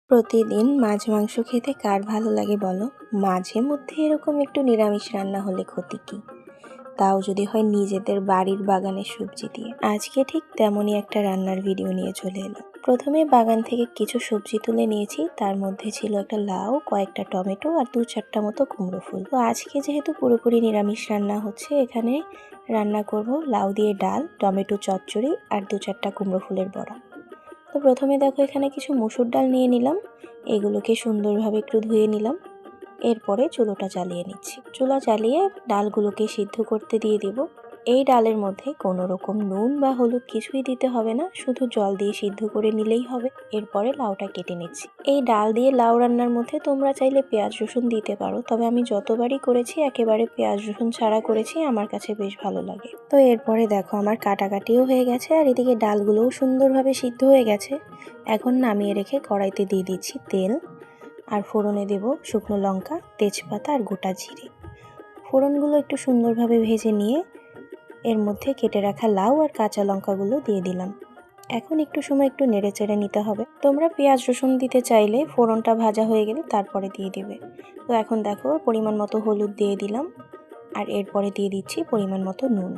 প্রতিদিন মাছ মাংস খেতে কার ভালো লাগে বলো? মাঝে মধ্যে এরকম একটু নিরামিষ রান্না হলে ক্ষতি কী? তাও যদি হয় নিজেদের বাড়ির বাগানের সবজি দিয়ে। আজকে ঠিক তেমনই একটা রান্নার ভিডিও নিয়ে চলে এলাম। প্রথমে বাগান থেকে কিছু সবজি তুলে নিয়েছি, তার মধ্যে ছিল একটা লাউ, কয়েকটা টমেটো আর 2-4টা মতো কুমড়ো ফুল। তো আজকে যেহেতু পুরোপুরি নিরামিষ রান্না হচ্ছে, এখানে রান্না করব লাউ দিয়ে ডাল, টমেটো চচ্চড়ি আর 2-4টা কুমড়ো ফুলের বড়া। তো প্রথমে দেখো এখানে কিছু মসুর ডাল নিয়ে নিলাম, এগুলোকে সুন্দরভাবে একটু ধুয়ে নিলাম। এরপরে চুলোটা জ্বালিয়ে নিচ্ছি। চুলা জ্বালিয়ে ডালগুলোকে সিদ্ধ করতে দিয়ে দিব। এই ডালের মধ্যে কোনো রকম নুন বা হলুদ কিছুই দিতে হবে না, শুধু জল দিয়ে সিদ্ধ করে নিলেই হবে। এরপরে লাউটা কেটে নিচ্ছি। এই ডাল দিয়ে লাউ রান্নার মধ্যে তোমরা চাইলে পেঁয়াজ রসুন দিতে পারো, তবে আমি যতবারই করেছি একেবারে পেঁয়াজ রসুন ছাড়া করেছি, আমার কাছে বেশ ভালো লাগে। তো এরপরে দেখো আমার কাটাকাটিও হয়ে গেছে আর এদিকে ডালগুলোও সুন্দরভাবে সিদ্ধ হয়ে গেছে। এখন নামিয়ে রেখে কড়াইতে দিয়ে দিচ্ছি তেল, আর ফোড়নে দেব শুকনো লঙ্কা, তেজপাতা আর গোটা জিরে। ফোড়নগুলো একটু সুন্দরভাবে ভেজে নিয়ে এর মধ্যে কেটে রাখা লাউ আর কাঁচা লঙ্কাগুলো দিয়ে দিলাম। এখন একটু সময় একটু নেড়ে চেড়ে নিতে হবে। তোমরা পেঁয়াজ রসুন দিতে চাইলে ফোড়নটা ভাজা হয়ে গেলে তারপরে দিয়ে দেবে। তো এখন দেখো পরিমাণ মতো হলুদ দিয়ে দিলাম, আর এরপরে দিয়ে দিচ্ছি পরিমাণ মতো নুন।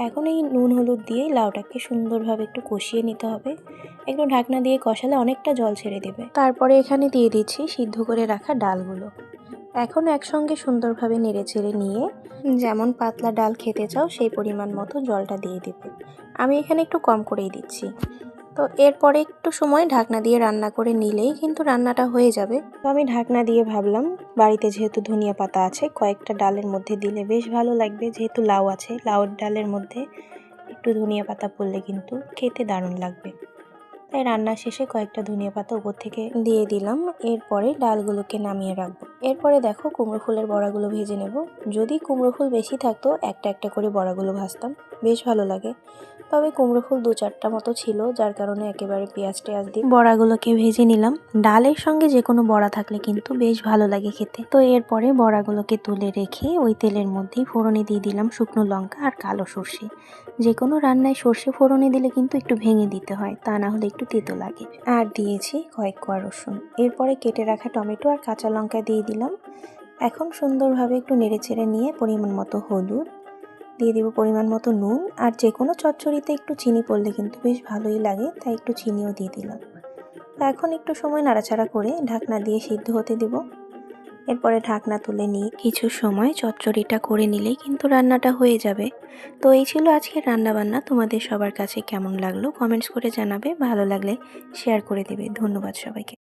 এখন এই নুন হলুদ দিয়ে লাউটাকে সুন্দরভাবে একটু কষিয়ে নিতে হবে। একটু ঢাকনা দিয়ে কষালে অনেকটা জল ছেড়ে দেবে। তারপরে এখানে দিয়ে দিচ্ছি সিদ্ধ করে রাখা ডালগুলো। এখন একসঙ্গে সুন্দরভাবে নেড়ে চেড়ে নিয়ে যেমন পাতলা ডাল খেতে চাও সেই পরিমাণ মতো জলটা দিয়ে দেবে। আমি এখানে একটু কম করেই দিচ্ছি। তো এরপরে একটু সময় ঢাকনা দিয়ে রান্না করে নিলেই কিন্তু রান্নাটা হয়ে যাবে। তো আমি ঢাকনা দিয়ে ভাবলাম বাড়িতে যেহেতু ধনিয়া পাতা আছে, কয়েকটা ডালের মধ্যে দিলে বেশ ভালো লাগবে। যেহেতু লাউ আছে, লাউর ডালের মধ্যে একটু ধনিয়া পাতা পড়লে কিন্তু খেতে দারুণ লাগবে। তাই রান্না শেষে কয়েকটা ধনিয়া পাতা উপর থেকে দিয়ে দিলাম। এরপরে ডালগুলোকে নামিয়ে রাখবো। এরপরে দেখো কুমড়ো ফুলের বড়াগুলো ভেজে নেব। যদি কুমড়ো ফুল বেশি থাকতো একটা একটা করে বড়াগুলো ভাজতাম, বেশ ভালো লাগে। তবে কুমড়ো ফুল 2-4টা মতো ছিল, যার কারণে একেবারে পেঁয়াজ টেয়াজ দিয়ে বড়াগুলোকে ভেজে নিলাম। ডালের সঙ্গে যে কোনো বড়া থাকলে কিন্তু বেশ ভালো লাগে খেতে। তো এরপরে বড়াগুলোকে তুলে রেখে ওই তেলের মধ্যেই ফোড়নে দিয়ে দিলাম শুকনো লঙ্কা আর কালো সর্ষে। যে কোনো রান্নায় সর্ষে ফোড়নে দিলে কিন্তু একটু ভেঙে দিতে হয়, তা না হলে একটু তেতো লাগে। আর দিয়েছি কয়েক কোয়া রসুন। এরপরে কেটে রাখা টমেটো আর কাঁচা লঙ্কা দিয়ে দিলাম। এখন সুন্দরভাবে একটু নেড়ে চেড়ে নিয়ে পরিমাণ মতো হলুদ দিয়ে দিব, পরিমাণ মতো নুন, আর যে কোনো চচ্চড়িতে একটু চিনি পড়লে কিন্তু বেশ ভালোই লাগে, তাই একটু চিনিও দিয়ে দিলাম। এখন একটু সময় নাড়াচাড়া করে ঢাকনা দিয়ে সিদ্ধ হতে দিব। এরপরে ঢাকনা তুলে নিয়ে কিছু সময় চচ্চড়িটা করে নিলেই কিন্তু রান্নাটা হয়ে যাবে। তো এই ছিল আজকের রান্নাবান্না। তোমাদের সবার কাছে কেমন লাগলো কমেন্টস করে জানাবে, ভালো লাগলে শেয়ার করে দেবে। ধন্যবাদ সবাইকে।